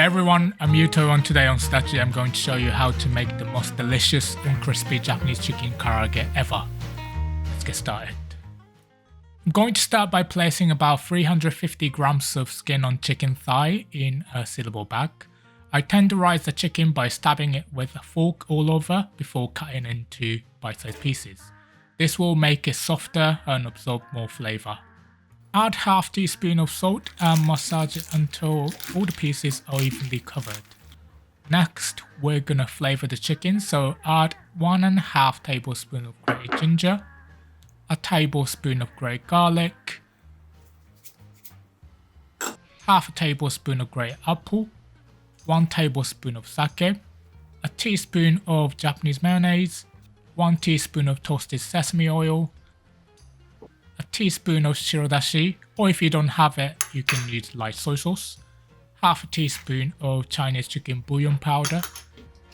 Hey everyone, I'm Yuto, and today on Stachi I'm going to show you how to make the most delicious and crispy Japanese chicken karaage ever. Let's get started. I'm going to start by placing about 350 grams of skin on chicken thigh in a sealable bag. I tenderize the chicken by stabbing it with a fork all over before cutting into bite-sized pieces. This will make it softer and absorb more flavor. Add half teaspoon of salt and massage it until all the pieces are evenly covered. Next, we're gonna flavor the chicken, so add 1.5 tablespoons of grated ginger, a tablespoon of grated garlic, half a tablespoon of grated apple, 1 tablespoon of sake, a teaspoon of Japanese mayonnaise, 1 teaspoon of toasted sesame oil, a teaspoon of shiro dashi, or if you don't have it, you can use light soy sauce, half a teaspoon of Chinese chicken bouillon powder,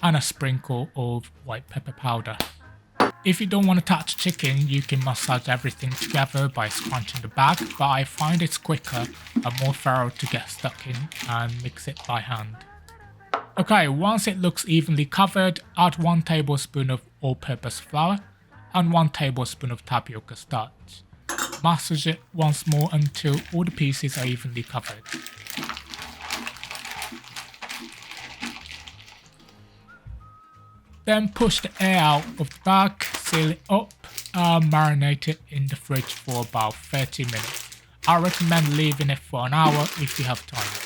and a sprinkle of white pepper powder. If you don't want to touch chicken, you can massage everything together by scrunching the bag, but I find it's quicker and more thorough to get stuck in and mix it by hand. Okay, once it looks evenly covered, add 1 tablespoon of all-purpose flour and 1 tablespoon of tapioca starch. Massage it once more until all the pieces are evenly covered. Then push the air out of the bag, seal it up, and marinate it in the fridge for about 30 minutes. I recommend leaving it for an hour if you have time.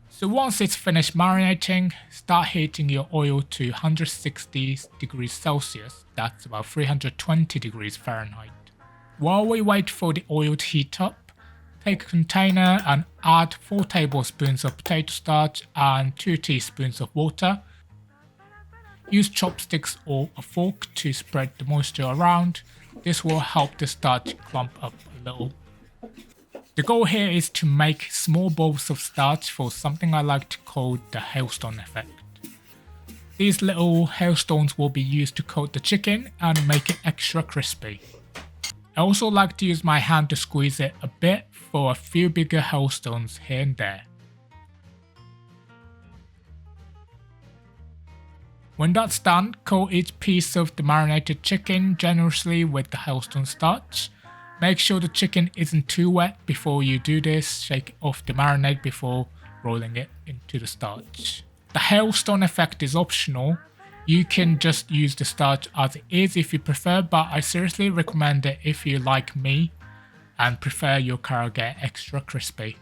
So once it's finished marinating, start heating your oil to 160 degrees Celsius, that's about 320 degrees Fahrenheit. While we wait for the oil to heat up, take a container and add 4 tablespoons of potato starch and 2 teaspoons of water. Use chopsticks or a fork to spread the moisture around. This will help the starch clump up a little. The goal here is to make small balls of starch for something I like to call the Hailstone effect. These little hailstones will be used to coat the chicken and make it extra crispy. I also like to use my hand to squeeze it a bit for a few bigger hailstones here and there. When that's done, coat each piece of the marinated chicken generously with the hailstone starch. Make sure the chicken isn't too wet before you do this. Shake off the marinade before rolling it into the starch. The hailstone effect is optional. You can just use the starch as it is if you prefer, but I seriously recommend it if you like me and prefer your karaage extra crispy.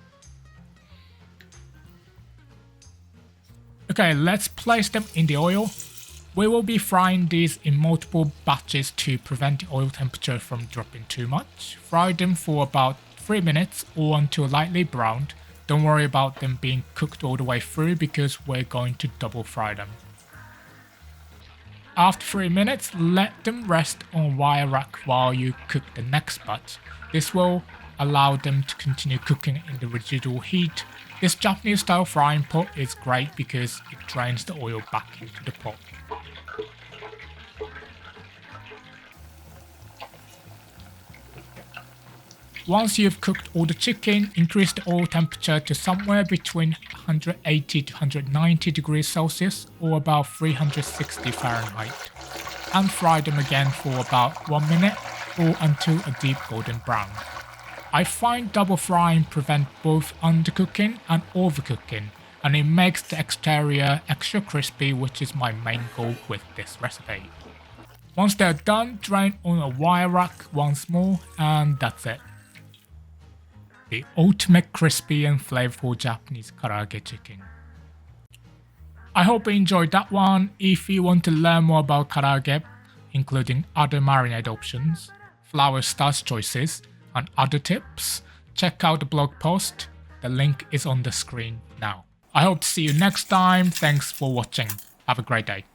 Okay, let's place them in the oil. We will be frying these in multiple batches to prevent the oil temperature from dropping too much. Fry them for about 3 minutes or until lightly browned. Don't worry about them being cooked all the way through because we're going to double fry them. After 3 minutes, let them rest on a wire rack while you cook the next batch. This will allow them to continue cooking in the residual heat. This Japanese style frying pot is great because it drains the oil back into the pot. Once you've cooked all the chicken, increase the oil temperature to somewhere between 180 to 190 degrees Celsius or about 360 Fahrenheit. And fry them again for about 1 minute or until a deep golden brown. I find double frying prevents both undercooking and overcooking, and it makes the exterior extra crispy, which is my main goal with this recipe. Once they're done, drain on a wire rack once more, and that's it. The ultimate crispy and flavorful Japanese karaage chicken. I hope you enjoyed that one. If you want to learn more about karaage, including other marinade options, flour starch choices, and other tips, check out the blog post. The link is on the screen now. I hope to see you next time. Thanks for watching. Have a great day.